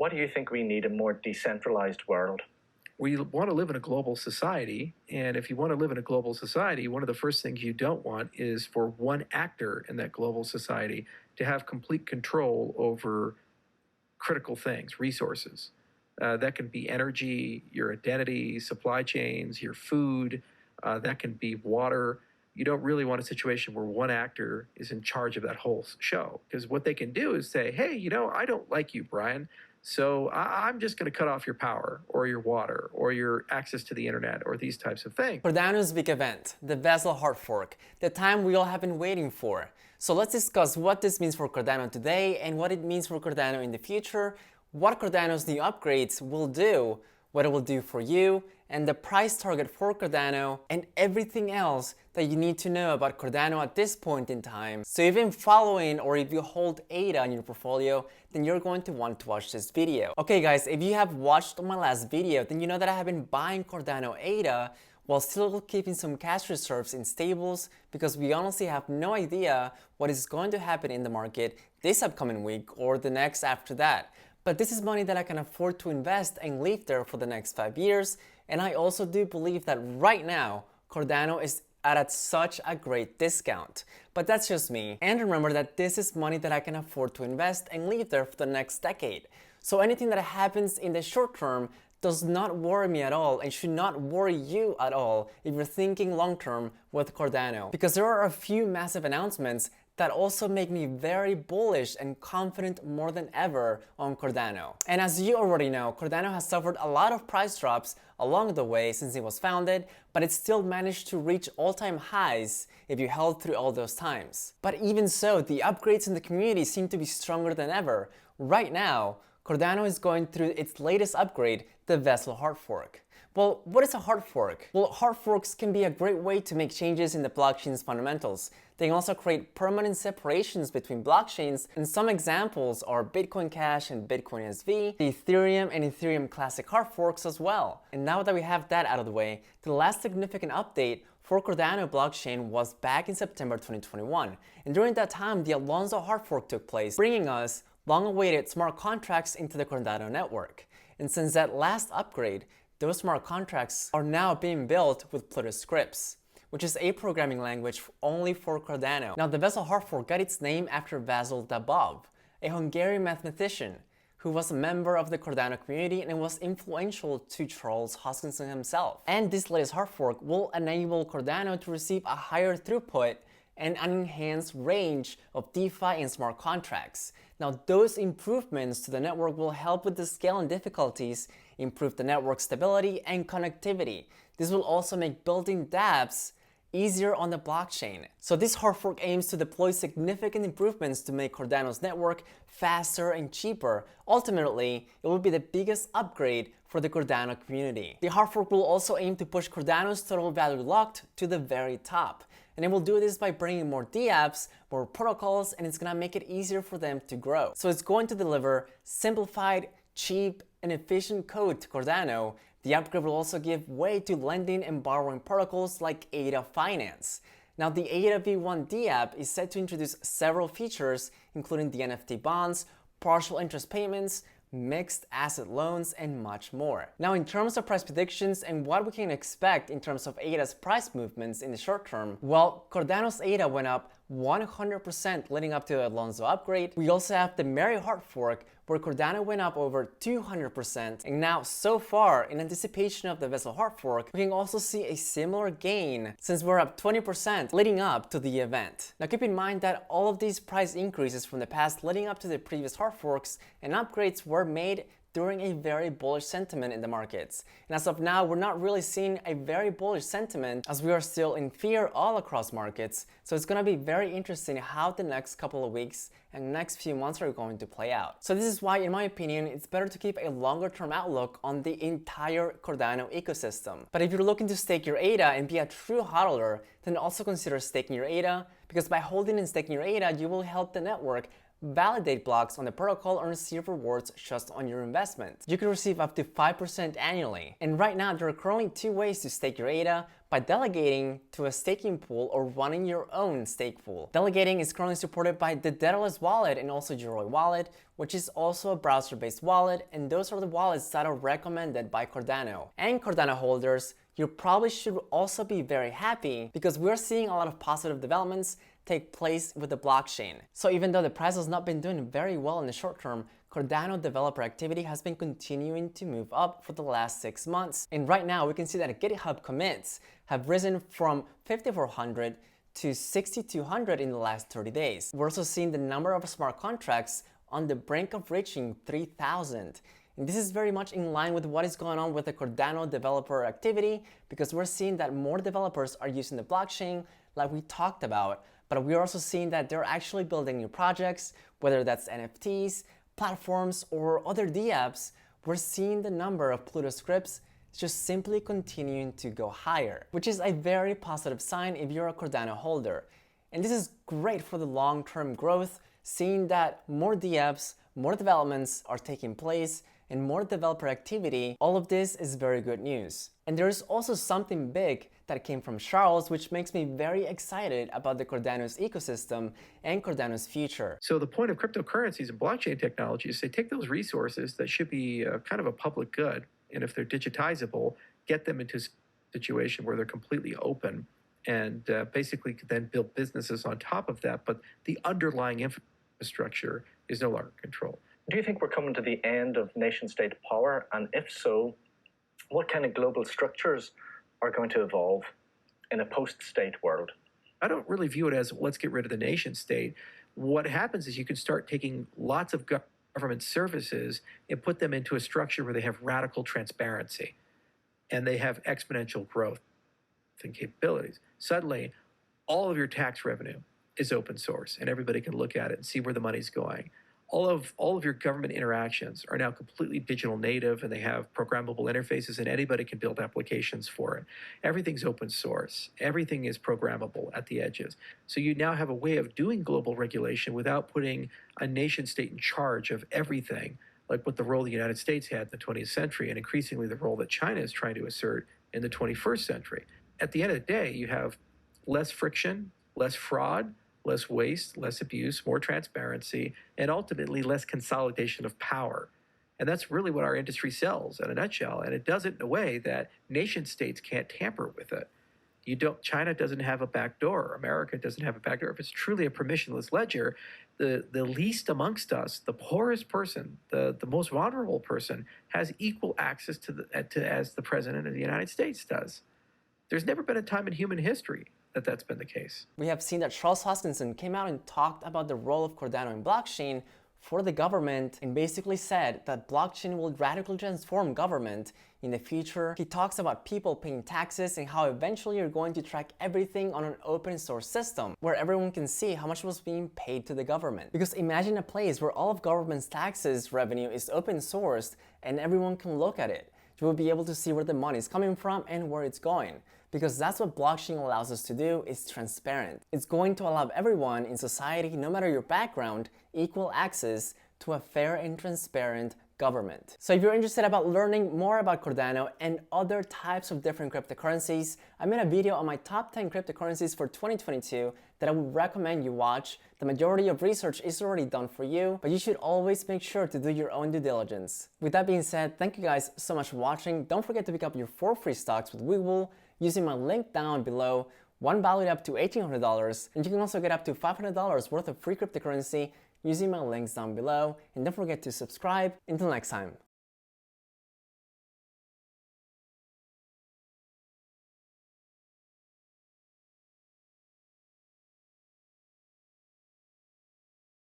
What do you think we need a more decentralized world? We want to live in a global society. And if you want to live in a global society, one of the first things you don't want is for one actor in that global society to have complete control over critical things, resources. That can be energy, your identity, supply chains, your food. That can be water. You don't really want a situation where one actor is in charge of that whole show. Because what they can do is say, hey, I don't like you, Brian. So I'm just going to cut off your power or your water or your access to the internet or these types of things. Cardano's big event, the Vasil hard fork, the time we all have been waiting for. So let's discuss what this means for Cardano today and what it means for Cardano in the future, what Cardano's new upgrades will do, what it will do for you, and the price target for Cardano, and everything else that you need to know about Cardano at this point in time. So if you've been following or if you hold ADA in your portfolio, then you're going to want to watch this video. Okay guys, if you have watched my last video, then you know that I have been buying Cardano ADA while still keeping some cash reserves in stables because we honestly have no idea what is going to happen in the market this upcoming week or the next after that. But this is money that I can afford to invest and leave there for the next 5 years. And I also do believe that right now, Cardano is at such a great discount. But that's just me. And remember that this is money that I can afford to invest and leave there for the next decade. So anything that happens in the short term does not worry me at all and should not worry you at all if you're thinking long term with Cardano. Because there are a few massive announcements that also make me very bullish and confident more than ever on Cardano. And as you already know, Cardano has suffered a lot of price drops along the way since it was founded, but it still managed to reach all-time highs if you held through all those times. But even so, the upgrades in the community seem to be stronger than ever. Right now, Cardano is going through its latest upgrade, the Vasil hard fork. Well, what is a hard fork? Well, hard forks can be a great way to make changes in the blockchain's fundamentals. They can also create permanent separations between blockchains, and some examples are Bitcoin Cash and Bitcoin SV, the Ethereum and Ethereum Classic hard forks as well. And now that we have that out of the way, the last significant update for Cardano blockchain was back in September 2021. And during that time, the Alonzo hard fork took place, bringing us long-awaited smart contracts into the Cardano network. And since that last upgrade, those smart contracts are now being built with Pluto scripts, which is a programming language only for Cardano. Now, the Vasil hard fork got its name after Vasil Dabov, a Hungarian mathematician who was a member of the Cardano community and was influential to Charles Hoskinson himself. And this latest hard fork will enable Cardano to receive a higher throughput and an enhanced range of DeFi and smart contracts. Now, those improvements to the network will help with the scale and difficulties, improve the network stability and connectivity. This will also make building dApps easier on the blockchain. So this hard fork aims to deploy significant improvements to make Cardano's network faster and cheaper. Ultimately, it will be the biggest upgrade for the Cardano community. The hard fork will also aim to push Cardano's total value locked to the very top. And it will do this by bringing more dApps, more protocols, and it's gonna make it easier for them to grow. So it's going to deliver simplified, cheap, and efficient code to Cardano. The upgrade will also give way to lending and borrowing protocols like ADA Finance. Now, the ADA V1 dApp is set to introduce several features, including the NFT bonds, partial interest payments, mixed asset loans, and much more. Now, in terms of price predictions and what we can expect in terms of ADA's price movements in the short term, well, Cardano's ADA went up 100% leading up to the Alonzo upgrade. We also have the Mary hard fork, where Cardano went up over 200%. And now, so far, in anticipation of the Vasil hard fork, we can also see a similar gain since we're up 20% leading up to the event. Now, keep in mind that all of these price increases from the past leading up to the previous hard forks and upgrades were made during a very bullish sentiment in the markets. And as of now, we're not really seeing a very bullish sentiment as we are still in fear all across markets. So it's going to be very interesting how the next couple of weeks and next few months are going to play out. So this is why, in my opinion, it's better to keep a longer term outlook on the entire Cardano ecosystem. But if you're looking to stake your ADA and be a true hodler, then also consider staking your ADA, because by holding and staking your ADA, you will help the network validate blocks on the protocol and receive rewards just on your investment. You can receive up to 5% annually. And right now, there are currently 2 ways to stake your ADA: by delegating to a staking pool or running your own stake pool. Delegating is currently supported by the Daedalus wallet and also Yoroi wallet, which is also a browser-based wallet, and those are the wallets that are recommended by Cardano. And Cardano holders, you probably should also be very happy because we're seeing a lot of positive developments take place with the blockchain. So even though the price has not been doing very well in the short term, Cardano developer activity has been continuing to move up for the last 6 months. And right now we can see that GitHub commits have risen from 5,400 to 6,200 in the last 30 days. We're also seeing the number of smart contracts on the brink of reaching 3,000. And this is very much in line with what is going on with the Cardano developer activity, because we're seeing that more developers are using the blockchain like we talked about, but we're also seeing that they're actually building new projects, whether that's NFTs, platforms, or other dApps. We're seeing the number of Pluto scripts just simply continuing to go higher, which is a very positive sign if you're a Cardano holder. And this is great for the long-term growth, seeing that more dApps, more developments are taking place, and more developer activity. All of this is very good news. And there's also something big that came from Charles, which makes me very excited about the Cardano's ecosystem and Cardano's future. So the point of cryptocurrencies and blockchain technology is they take those resources that should be kind of a public good, and if they're digitizable, get them into a situation where they're completely open, and basically then build businesses on top of that, but the underlying infrastructure is no longer controlled. Do you think we're coming to the end of nation-state power? And if so, what kind of global structures are going to evolve in a post-state world? I don't really view it as let's get rid of the nation state. What happens is you can start taking lots of government services and put them into a structure where they have radical transparency and they have exponential growth and capabilities. Suddenly, all of your tax revenue is open source and everybody can look at it and see where the money's going. All of your government interactions are now completely digital native, and they have programmable interfaces, and anybody can build applications for it. Everything's open source. Everything is programmable at the edges. So you now have a way of doing global regulation without putting a nation state in charge of everything, like what the role the United States had in the 20th century, and increasingly the role that China is trying to assert in the 21st century. At the end of the day, you have less friction, less fraud, less waste, less abuse, more transparency, and ultimately less consolidation of power. And that's really what our industry sells in a nutshell. And it does it in a way that nation states can't tamper with it. China doesn't have a back door. America doesn't have a back door. If it's truly a permissionless ledger, the least amongst us, the poorest person, the most vulnerable person, has equal access to as the president of the United States does. There's never been a time in human history that's been the case. We have seen that Charles Hoskinson came out and talked about the role of Cardano in blockchain for the government, and basically said that blockchain will radically transform government in the future. He talks about people paying taxes and how eventually you're going to track everything on an open source system where everyone can see how much was being paid to the government. Because imagine a place where all of government's taxes revenue is open sourced and everyone can look at it. You will be able to see where the money is coming from and where it's going. Because that's what blockchain allows us to do, is transparent. It's going to allow everyone in society, no matter your background, equal access to a fair and transparent government. So if you're interested about learning more about Cardano and other types of different cryptocurrencies, I made a video on my top 10 cryptocurrencies for 2022 that I would recommend you watch. The majority of research is already done for you, but you should always make sure to do your own due diligence. With that being said, thank you guys so much for watching. Don't forget to pick up your 4 free stocks with Webull using my link down below, one valued up to $1,800, and you can also get up to $500 worth of free cryptocurrency using my links down below. And don't forget to subscribe. Until next time.